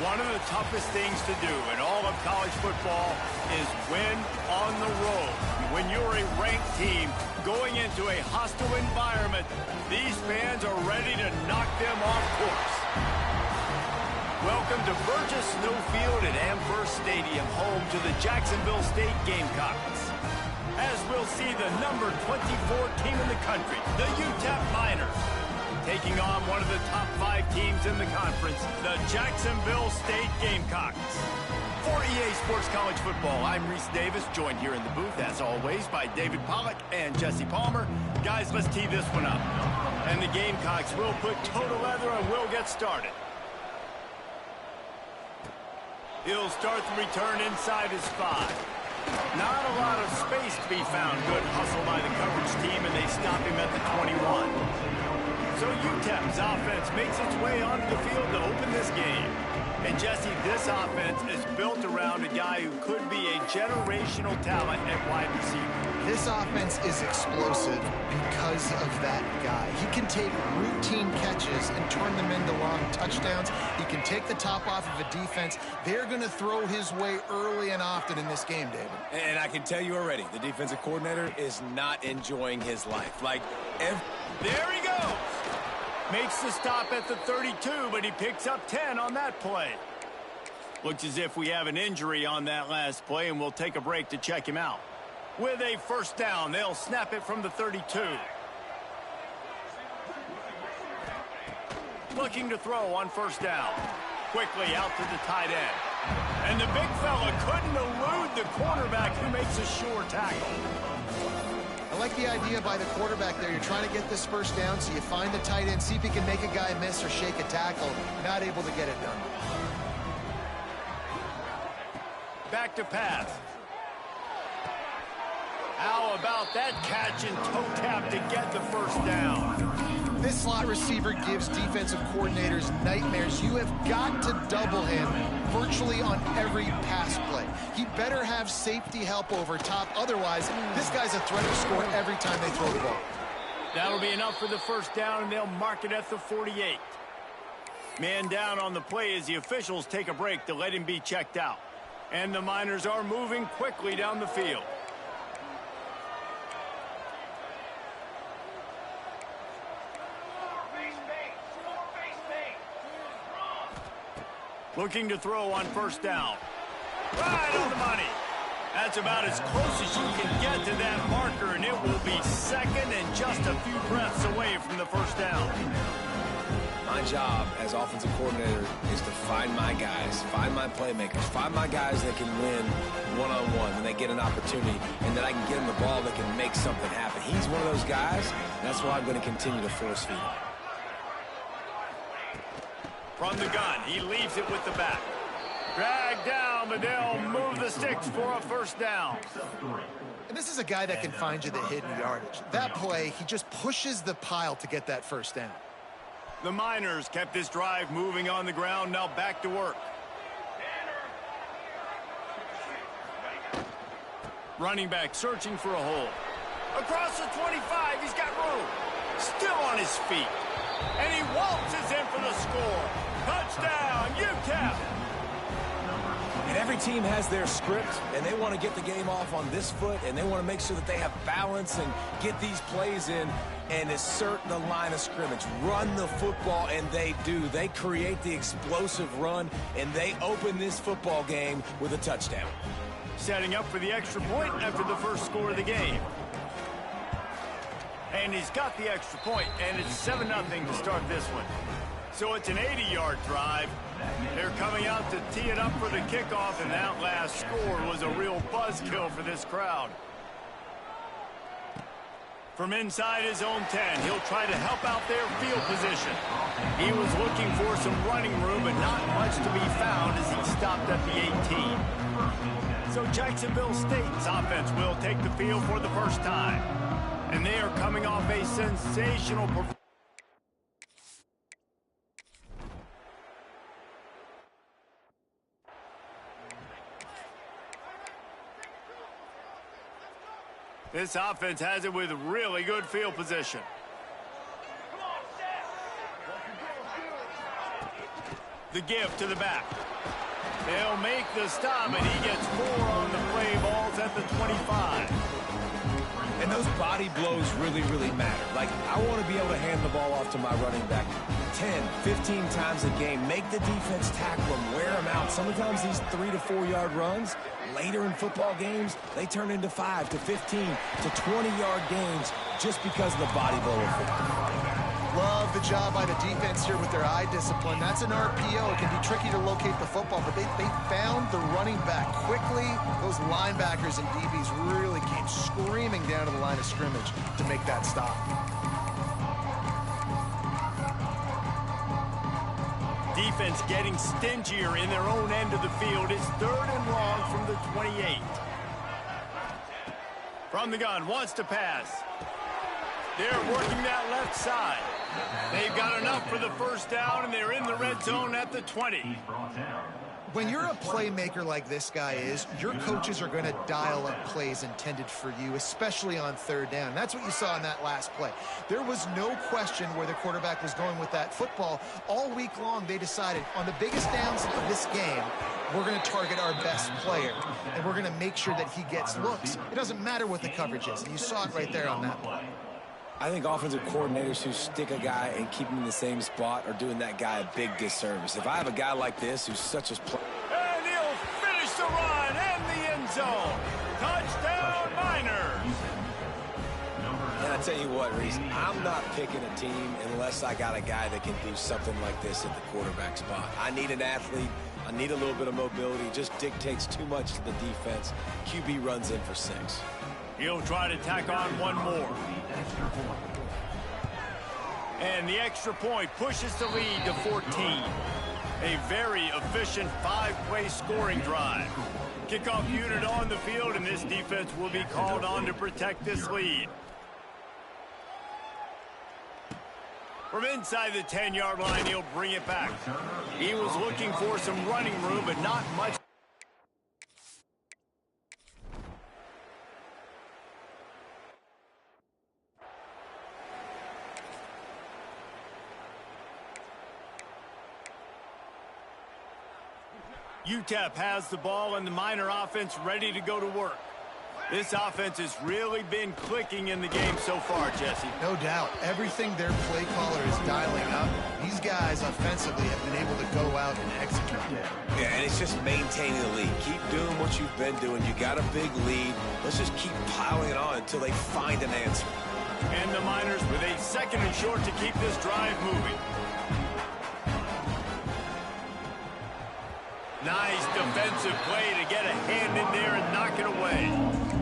One of the toughest things to do in all of college football is win on the road. When you're a ranked team going into a hostile environment, these fans are ready to knock them off course. Welcome to Burgess Snow Field at Amherst Stadium, home to the Jacksonville State Gamecocks. As we'll see the number 24 team in the country, the UTEP Miners, taking on one of the top 5 teams in the conference, the Jacksonville State Gamecocks. For EA Sports College Football, I'm Reese Davis, joined here in the booth, as always, by David Pollack and Jesse Palmer. Guys, let's tee this one up. And the Gamecocks will put toe to leather and we'll get started. He'll start the return inside his 5. Not a lot of space to be found. Good hustle by the coverage team, and they stop him at the 21. So UTEP's offense makes its way onto the field to open this game. And Jesse, this offense is built around a guy who could be a generational talent at wide receiver. This offense is explosive because of that guy. He can take routine catches and turn them into long touchdowns. He can take the top off of a defense. They're going to throw his way early and often in this game, David. And I can tell you already, the defensive coordinator is not enjoying his life. There he goes. Makes the stop at the 32, but he picks up 10 on that play. Looks as if we have an injury on that last play, and we'll take a break to check him out. With a first down, they'll snap it from the 32. Looking to throw on first down. Quickly out to the tight end. And the big fella couldn't elude the quarterback, who makes a sure tackle. I like the idea by the quarterback there. You're trying to get this first down, so you find the tight end, see if he can make a guy miss or shake a tackle. Not able to get it done. Back to pass. How about that catch and toe tap to get the first down? This slot receiver gives defensive coordinators nightmares. You have got to double him virtually on every pass play. He better have safety help over top. Otherwise, this guy's a threat to score every time they throw the ball. That'll be enough for the first down, and they'll mark it at the 48. Man down on the play as the officials take a break to let him be checked out. And the Miners are moving quickly down the field. Looking to throw on first down. Right on the money. That's about as close as you can get to that marker, and it will be second and just a few breaths away from the first down. My job as offensive coordinator is to find my guys, find my playmakers, find my guys that can win one-on-one when they get an opportunity, and that I can get them the ball that can make something happen. He's one of those guys, and that's why I'm going to continue to force feed him. From the gun, he leaves it with the back. Dragged down, but they'll move the sticks for a first down. And this is a guy that can find you the hidden yardage. That play, he just pushes the pile to get that first down. The Miners kept this drive moving on the ground, now back to work. Running back searching for a hole. Across the 25, he's got room. Still on his feet. And he waltzes in for the score. Touchdown, UTEP! And every team has their script, and they want to get the game off on this foot, and they want to make sure that they have balance and get these plays in and assert the line of scrimmage. Run the football, and they do. They create the explosive run, and they open this football game with a touchdown. Setting up for the extra point after the first score of the game. And he's got the extra point, and it's 7-0 to start this one. So it's an 80-yard drive. They're coming out to tee it up for the kickoff, and that last score was a real buzzkill for this crowd. From inside his own 10, he'll try to help out their field position. He was looking for some running room, but not much to be found as he stopped at the 18. So Jacksonville State's offense will take the field for the first time. And they are coming off a sensational performance. This offense has it with really good field position. The give to the back. They'll make the stop, and he gets 4 on the play. Balls at the 25. And those body blows really, really matter. Like, I want to be able to hand the ball off to my running back 10, 15 times a game. Make the defense tackle him, wear him out. Sometimes these 3 to 4 yard runs, later in football games, they turn into 5 to 15 to 20 yard games just because of the body blow effect. Love the job by the defense here with their eye discipline. That's an RPO. It can be tricky to locate the football, but they found the running back quickly. Those linebackers and DBs really came screaming down to the line of scrimmage to make that stop. Defense getting stingier in their own end of the field. It's 3rd and long from the 28. From the gun, wants to pass. They're working that left side. They've got enough for the first down, and they're in the red zone at the 20. When you're a playmaker like this guy is, your coaches are going to dial up plays intended for you, especially on 3rd down. That's what you saw in that last play. There was no question where the quarterback was going with that football. All week long, they decided on the biggest downs of this game, we're going to target our best player, and we're going to make sure that he gets looks. It doesn't matter what the coverage is, and you saw it right there on that play. I think offensive coordinators who stick a guy and keep him in the same spot are doing that guy a big disservice. If I have a guy like this who's such a... And he'll finish the run and the end zone. Touchdown, Miners. And I tell you what, Reese, I'm not picking a team unless I got a guy that can do something like this at the quarterback spot. I need an athlete. I need a little bit of mobility. Just dictates too much to the defense. QB runs in for 6. He'll try to tack on one more. And the extra point pushes the lead to 14. A very efficient 5-play scoring drive. Kickoff unit on the field, and this defense will be called on to protect this lead. From inside the 10-yard line, he'll bring it back. He was looking for some running room, but not much. UTEP has the ball and the Miner offense ready to go to work. This offense has really been clicking in the game so far, Jesse. No doubt. Everything their play caller is dialing up, these guys offensively have been able to go out and execute. Yeah, and it's just maintaining the lead. Keep doing what you've been doing. You got a big lead. Let's just keep piling it on until they find an answer. And the Miners with a 2nd and short to keep this drive moving. Nice defensive play to get a hand in there and knock it away.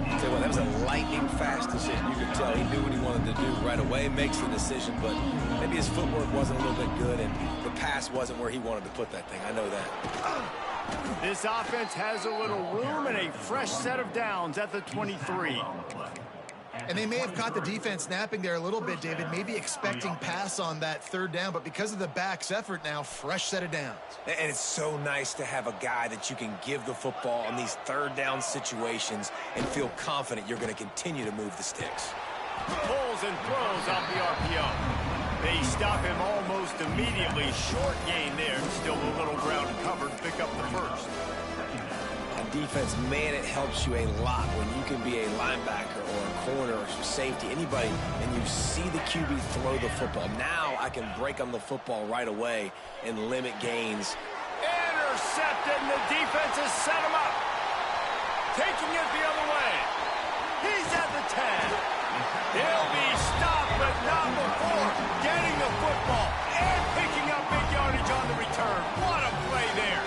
I'll tell you what, that was a lightning-fast decision. You could tell he knew what he wanted to do right away, makes the decision, but maybe his footwork wasn't a little bit good, and the pass wasn't where he wanted to put that thing. I know that. This offense has a little room and a fresh set of downs at the 23. And they may have caught the defense snapping there a little bit, David, maybe expecting pass on that 3rd down, but because of the back's effort now, fresh set of downs. And it's so nice to have a guy that you can give the football on these 3rd down situations and feel confident you're going to continue to move the sticks. Pulls and throws off the RPO. They stop him almost immediately. Short gain there. Still a little ground covered to pick up the first. Defense, man, it helps you a lot when you can be a linebacker or a corner or safety, anybody, and you see the QB throw the football. Now I can break on the football right away and limit gains. Intercepted, and the defense has set him up. Taking it the other way. He's at the 10. He'll be stopped, but not before getting the football and picking up big yardage on the return. What a play there.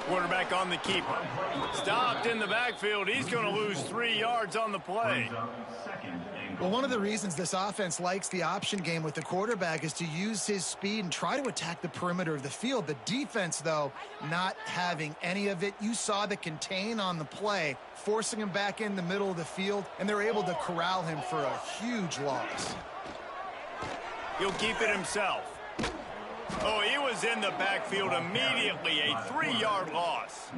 Quarterback on the keeper. Stopped in the backfield. He's going to lose 3 yards on the play. Well, one of the reasons this offense likes the option game with the quarterback is to use his speed and try to attack the perimeter of the field. The defense, though, not having any of it. You saw the contain on the play, forcing him back in the middle of the field, and they're able to corral him for a huge loss. He'll keep it himself. Oh, he was in the backfield immediately. A 3-yard loss.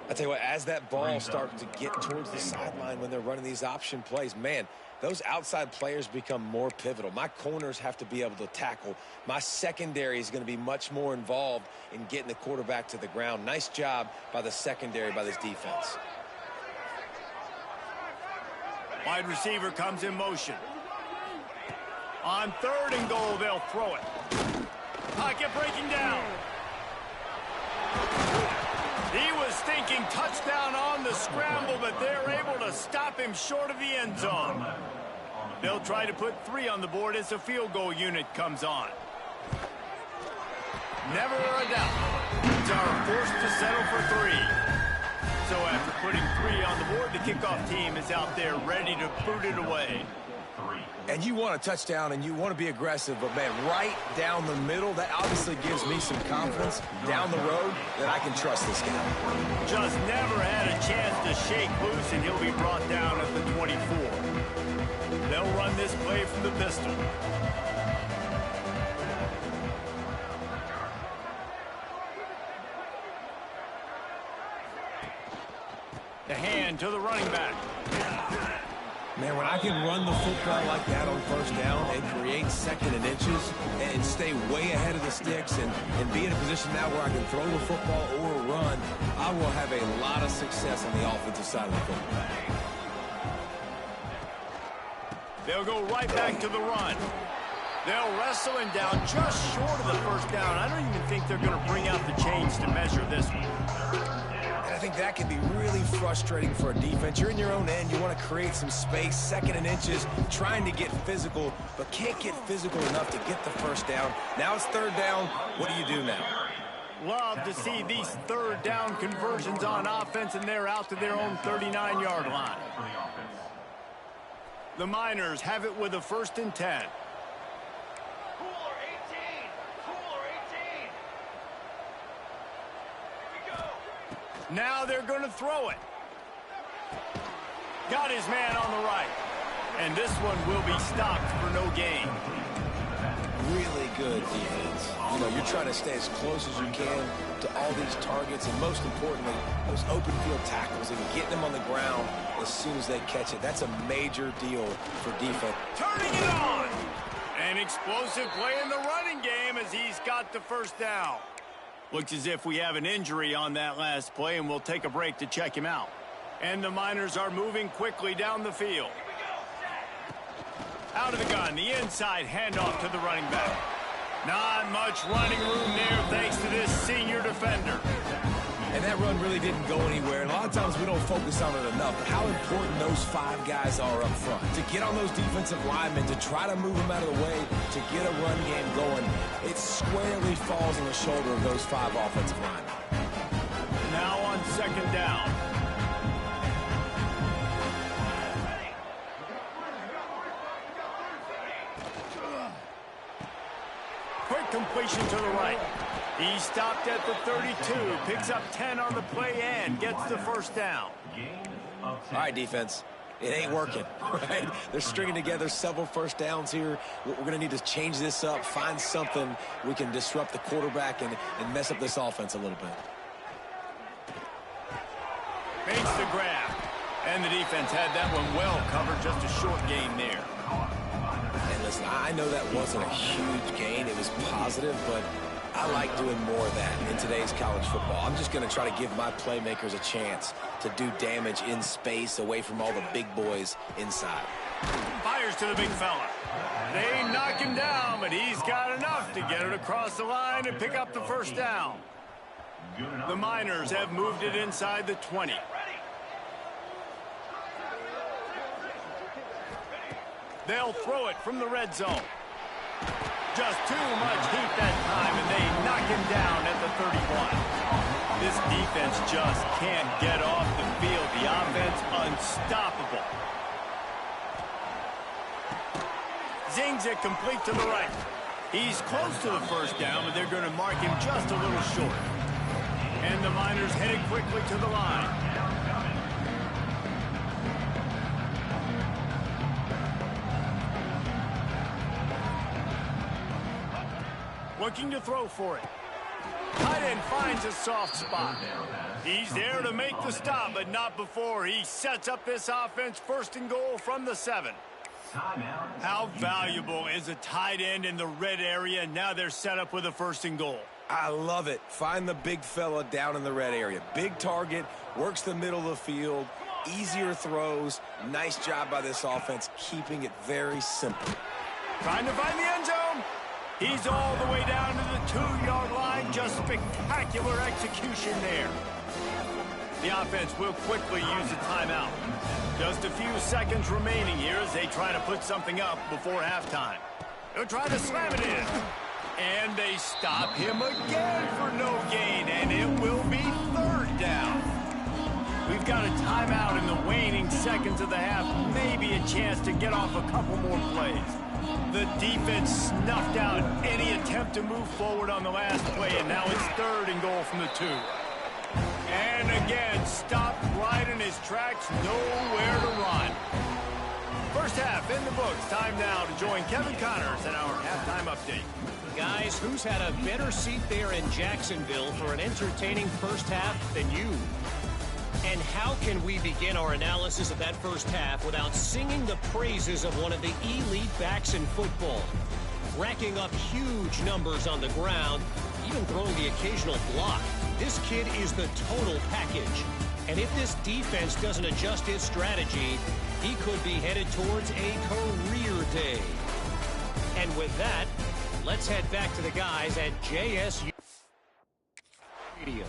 I tell you what, as that ball starts to get towards the sideline when they're running these option plays, man, those outside players become more pivotal. My corners have to be able to tackle. My secondary is going to be much more involved in getting the quarterback to the ground. Nice job by the secondary, by this defense. Wide receiver comes in motion. On 3rd and goal, they'll throw it. Pocket breaking down. He was thinking touchdown on the scramble, but they're able to stop him short of the end zone. They'll try to put 3 on the board as the field goal unit comes on. Never a doubt. It's our forced to settle for 3. So after putting 3 on the board, the kickoff team is out there ready to boot it away. And you want a touchdown and you want to be aggressive, but man, right down the middle, that obviously gives me some confidence down the road that I can trust this guy. Just never had a chance to shake loose, and he'll be brought down at the 24. They'll run this play from the pistol. The hand to the running back. Man, when I can run the football like that on 1st down and create 2nd and inches and stay way ahead of the sticks and be in a position now where I can throw the football or run, I will have a lot of success on the offensive side of the football. They'll go right back to the run. They'll wrestle him down just short of the 1st down. I don't even think they're going to bring out the chains to measure this one. I think that can be really frustrating for a defense. You're in your own end. You want to create some space, 2nd and inches, trying to get physical, but can't get physical enough to get the 1st down. Now it's 3rd down. What do you do now? Love to see these 3rd down conversions on offense, and they're out to their own 39-yard line. The Miners have it with a 1st and 10. Now they're going to throw it. Got his man on the right. And this one will be stopped for no gain. Really good defense. You know, you're trying to stay as close as you can to all these targets, and most importantly, those open field tackles and getting them on the ground as soon as they catch it. That's a major deal for defense. Turning it on. An explosive play in the running game as he's got the 1st down. Looks as if we have an injury on that last play, and we'll take a break to check him out. And the Miners are moving quickly down the field. Out of the gun, the inside handoff to the running back. Not much running room there thanks to this senior defender. And that run really didn't go anywhere. And a lot of times we don't focus on it enough. But how important those 5 guys are up front. To get on those defensive linemen, to try to move them out of the way, to get a run game going, it squarely falls on the shoulder of those 5 offensive linemen. Now on 2nd down. Quick completion to the right. He stopped at the 32, picks up 10 on the play and gets the 1st down. All right, defense. It ain't working, right? They're stringing together several 1st downs here. We're going to need to change this up, find something we can disrupt the quarterback and mess up this offense a little bit. Makes the grab. And the defense had that one well covered, just a short gain there. And listen, I know that wasn't a huge gain. It was positive, but I like doing more of that in today's college football. I'm just going to try to give my playmakers a chance to do damage in space away from all the big boys inside. Fires to the big fella. They knock him down, but he's got enough to get it across the line and pick up the 1st down. The Miners have moved it inside the 20. They'll throw it from the red zone. Just too much heat that time, and they knock him down at the 31. This defense just can't get off the field. The offense unstoppable. Zings it complete to the right. He's close to the 1st down, but they're going to mark him just a little short. And the Miners headed quickly to the line. looking to throw for it. Tight end finds a soft spot. He's there to make the stop, but not before he sets up this offense 1st and goal from the 7. How valuable is a tight end in the red area? Now they're set up with a 1st and goal. I love it. Find the big fella down in the red area. Big target, works the middle of the field, easier throws. Nice job by this offense, keeping it very simple. Trying to find the end zone. He's all the way down to the 2-yard line. Just spectacular execution there. The offense will quickly use a timeout. Just a few seconds remaining here as they try to put something up before halftime. They'll try to slam it in. And they stop him again for no gain, and it will be 3rd down. We've got a timeout in the waning seconds of the half. Maybe a chance to get off a couple more plays. The defense snuffed out any attempt to move forward on the last play, and now it's 3rd and goal from the 2. And again, stopped right in his tracks, nowhere to run. First half in the books. Time now to join Kevin Connors in our halftime update. Guys, who's had a better seat there in Jacksonville for an entertaining first half than you? And how can we begin our analysis of that first half without singing the praises of one of the elite backs in football? Racking up huge numbers on the ground, even throwing the occasional block. This kid is the total package. And if this defense doesn't adjust its strategy, he could be headed towards a career day. And with that, let's head back to the guys at JSU Stadium.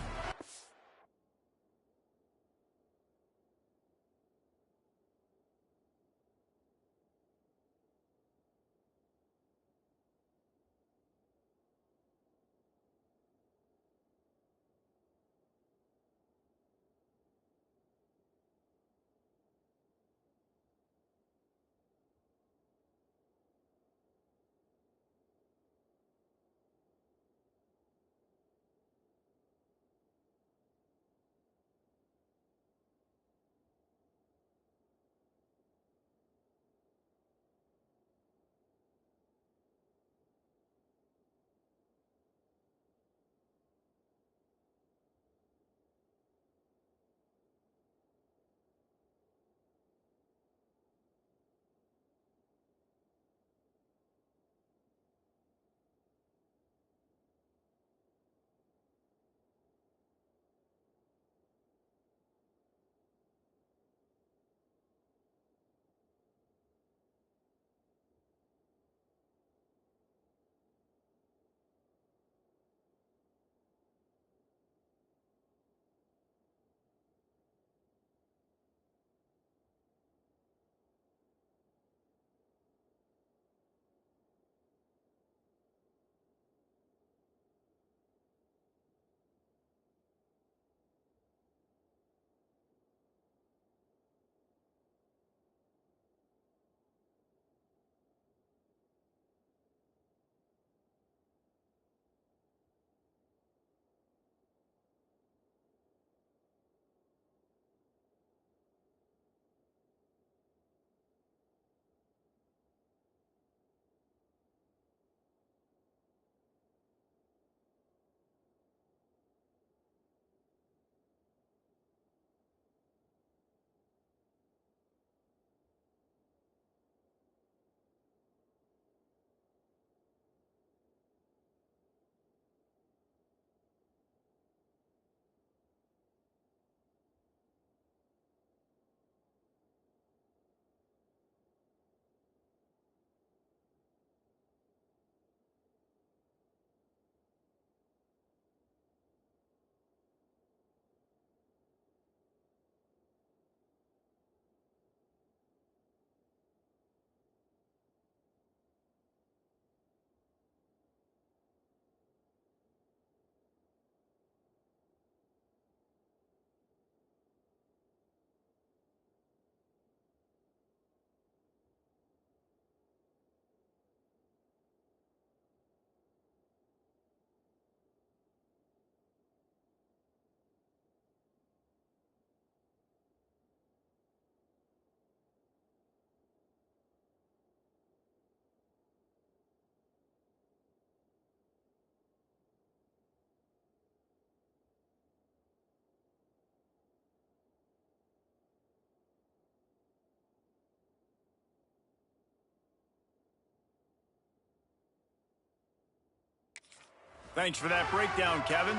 Thanks for that breakdown, Kevin.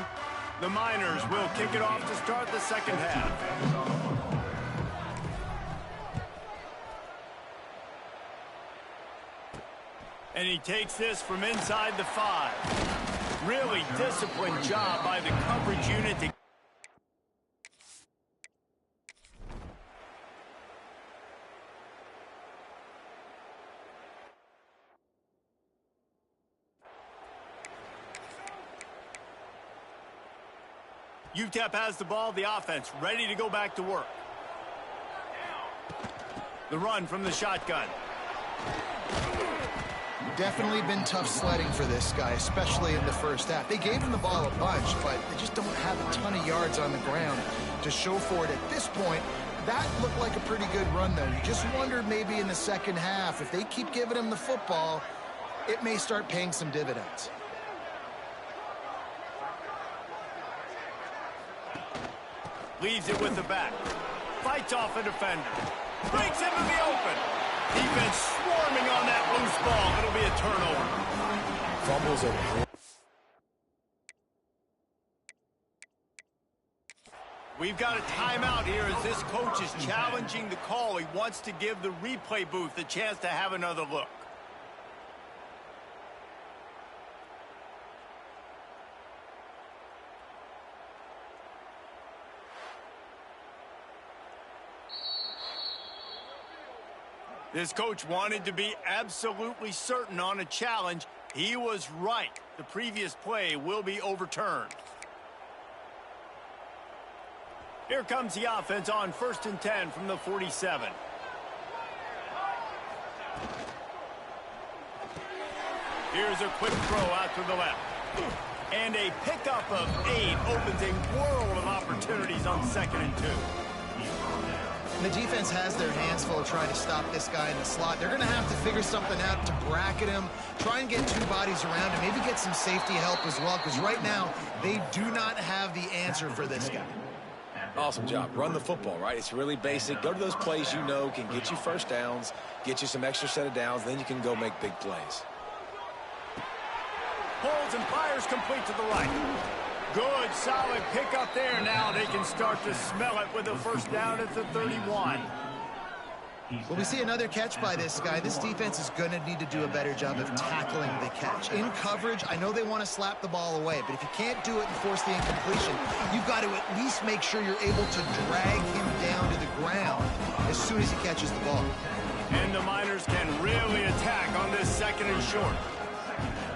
The Miners will kick it off to start the second half. And he takes this from inside the 5. Really disciplined job by the coverage unit to UTEP has the ball, the offense ready to go back to work. The run from the shotgun. Definitely been tough sledding for this guy, especially in the first half. They gave him the ball a bunch, but they just don't have a ton of yards on the ground to show for it at this point. That looked like a pretty good run, though. You just wondered maybe in the second half, if they keep giving him the football, it may start paying some dividends. Leaves it with the back. Fights off a defender. Breaks into the open. Defense swarming on that loose ball. It'll be a turnover. Fumbles are... We've got a timeout here as this coach is challenging the call. He wants to give the replay booth a chance to have another look. This coach wanted to be absolutely certain on a challenge. He was right. The previous play will be overturned. Here comes the offense on 1st and 10 from the 47. Here's a quick throw out to the left. And a pickup of 8 opens a world of opportunities on 2nd and 2. The defense has their hands full trying to stop this guy in the slot. They're going to have to figure something out to bracket him, try and get 2 bodies around him, maybe get some safety help as well, because right now they do not have the answer for this guy. Awesome job. Run the football, right? It's really basic. Go to those plays you know can get you first downs, get you some extra set of downs, then you can go make big plays. Holds and fires complete to the right. Good, solid pickup there. Now they can start to smell it with a first down at the 31. Well, we see another catch by this guy. This defense is going to need to do a better job of tackling the catch. In coverage, I know they want to slap the ball away, but if you can't do it and force the incompletion, you've got to at least make sure you're able to drag him down to the ground as soon as he catches the ball. And the Miners can really attack on this 2nd and short.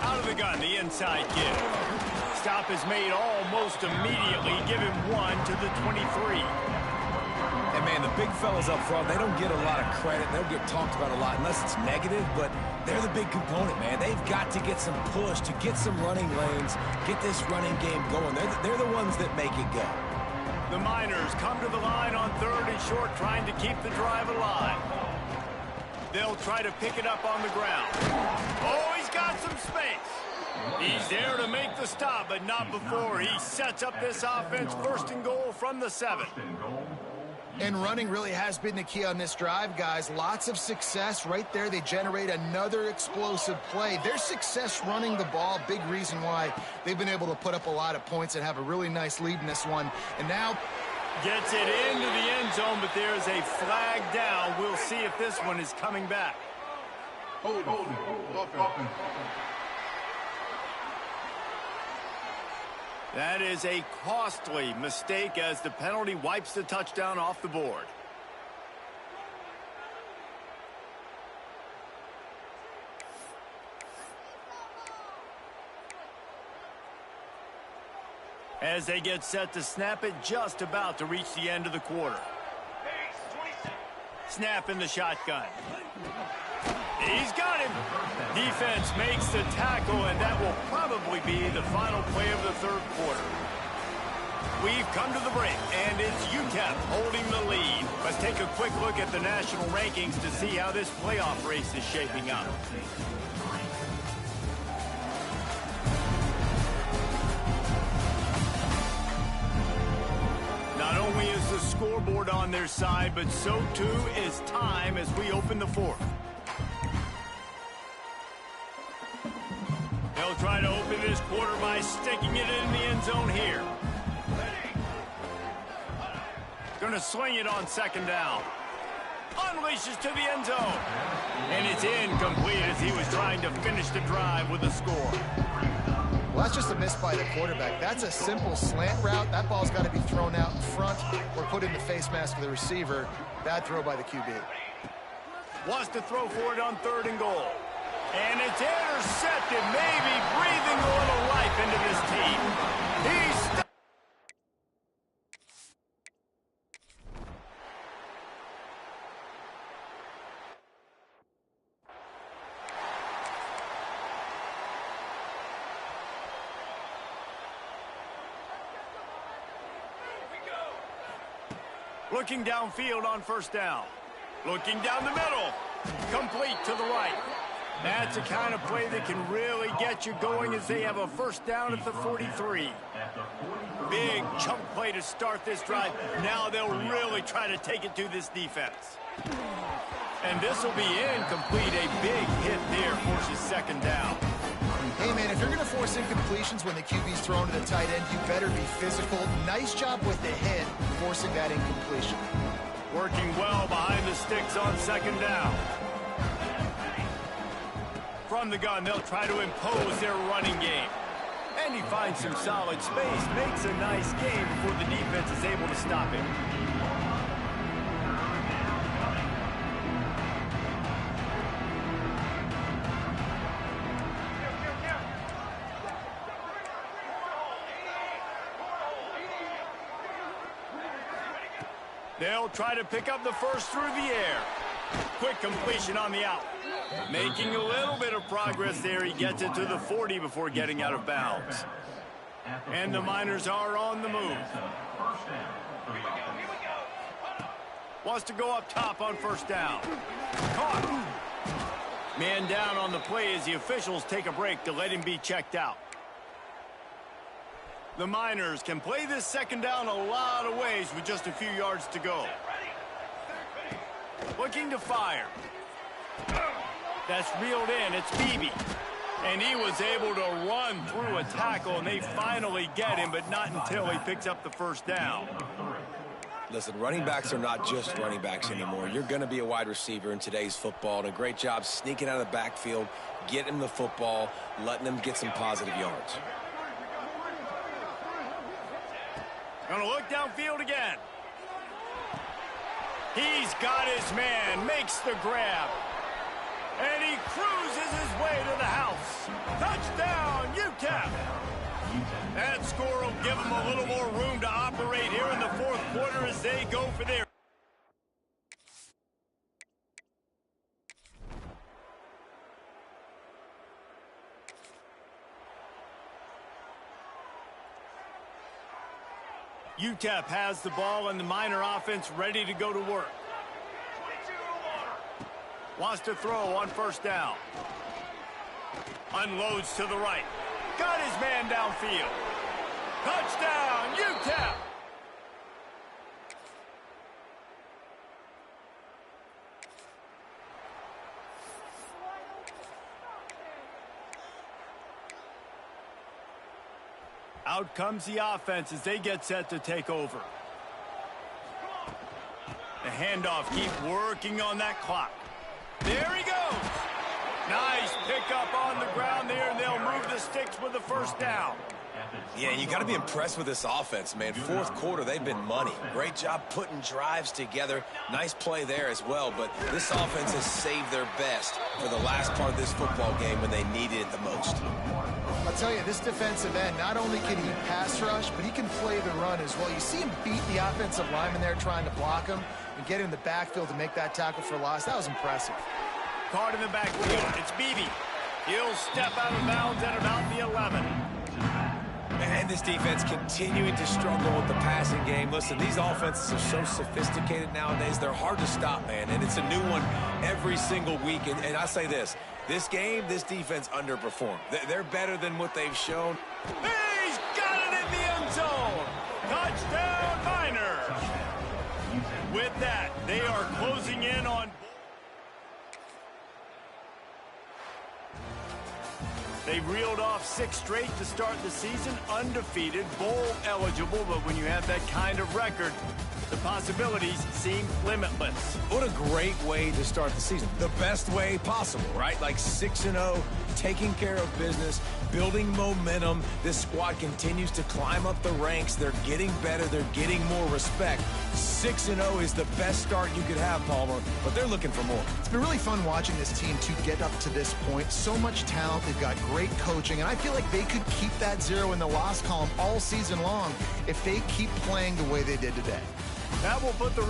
Out of the gun, the inside give. Stop is made almost immediately. Give him 1 to the 23. And, man, the big fellas up front, they don't get a lot of credit. They don't get talked about a lot unless it's negative, but they're the big component, man. They've got to get some push, to get some running lanes, get this running game going. They're the ones that make it go. The Miners come to the line on 3rd and short, trying to keep the drive alive. They'll try to pick it up on the ground. Oh, he's got some space. He's there to make the stop, but not before he sets up this offense 1st and goal from the 7. And running really has been the key on this drive, guys. Lots of success right there. They generate another explosive play. Their success running the ball, big reason why they've been able to put up a lot of points and have a really nice lead in this one. And now gets it into the end zone, but there's a flag down. We'll see if this one is coming back. Hold. That is a costly mistake as the penalty wipes the touchdown off the board. As they get set to snap it, just about to reach the end of the quarter. Snap in the shotgun. He's got him. Defense makes the tackle, and that will probably be the final play of the 3rd quarter. We've come to the break, and it's UTEP holding the lead. Let's take a quick look at the national rankings to see how this playoff race is shaping up. Not only is the scoreboard on their side, but so too is time as we open the 4th. They'll try try to open this quarter by sticking it in the end zone here. Going to swing it on second down. Unleashes to the end zone. And it's incomplete as he was trying to finish the drive with a score. Well, that's just a miss by the quarterback. That's a simple slant route. That ball's got to be thrown out in front or put in the face mask of the receiver. Bad throw by the QB. Wants to throw for it on 3rd and goal. And it's intercepted, maybe breathing a little life into this team. He's looking downfield on 1st down. Looking down the middle. Complete to the right. That's the kind of play that can really get you going as they have a 1st down at the 43. Big chunk play to start this drive. Now they'll really try to take it to this defense. And this will be incomplete. A big hit there forces 2nd down. Hey, man, if you're going to force incompletions when the QB's thrown to the tight end, you better be physical. Nice job with the hit, forcing that incompletion. Working well behind the sticks on 2nd down. From the gun, they'll try to impose their running game. And he finds some solid space, makes a nice game before the defense is able to stop him. They'll try to pick up the first through the air. Quick completion on the out. Making a little bit of progress there. He gets it to the 40 before getting out of bounds. And the Miners are on the move. Wants to go up top on 1st down. Caught. Man down on the play as the officials take a break to let him be checked out. The Miners can play this 2nd down a lot of ways with just a few yards to go. Looking to fire. That's reeled in. It's Beebe. And he was able to run through a tackle, and they finally get him, but not until he picks up the 1st down. Listen, running backs are not just running backs anymore. You're going to be a wide receiver in today's football, and a great job sneaking out of the backfield, getting the football, letting them get some positive yards. Gonna look downfield again. He's got his man, makes the grab. And he cruises his way to the house. Touchdown, UTEP. That score will give them a little more room to operate here in the 4th quarter as they go for their... UTEP has the ball and the Miner offense ready to go to work. Wants to throw on 1st down. Unloads to the right. Got his man downfield. Touchdown, UTEP! Out comes the offense as they get set to take over. The handoff, keep working on that clock. There he goes. Nice pickup on the ground there, and they'll move the sticks with the 1st down. Yeah, you got to be impressed with this offense, man. 4th quarter, they've been money. Great job putting drives together. Nice play there as well, but this offense has saved their best for the last part of this football game when they needed it the most. I'll tell you, this defensive end, not only can he pass rush, but he can play the run as well. You see him beat the offensive lineman there trying to block him and get in the backfield to make that tackle for loss. That was impressive. Caught in the backfield. It's Beebe. He'll step out of bounds at about the 11. And this defense continuing to struggle with the passing game. Listen, these offenses are so sophisticated nowadays. They're hard to stop, man, and it's a new one every single week. And I say this game, this defense underperformed. They're better than what they've shown. He's got it in the end zone. Touchdown, Miners. With that, they are closing in on... They've reeled off 6 straight to start the season, undefeated, bowl eligible, but when you have that kind of record, the possibilities seem limitless. What a great way to start the season. The best way possible, right? Like 6-0, taking care of business, building momentum. This squad continues to climb up the ranks. They're getting better. They're getting more respect. 6-0 is the best start you could have, Palmer, but they're looking for more. It's been really fun watching this team to get up to this point. So much talent. They've got great coaching, and I feel like they could keep that 0 in the loss column all season long if they keep playing the way they did today. That will put the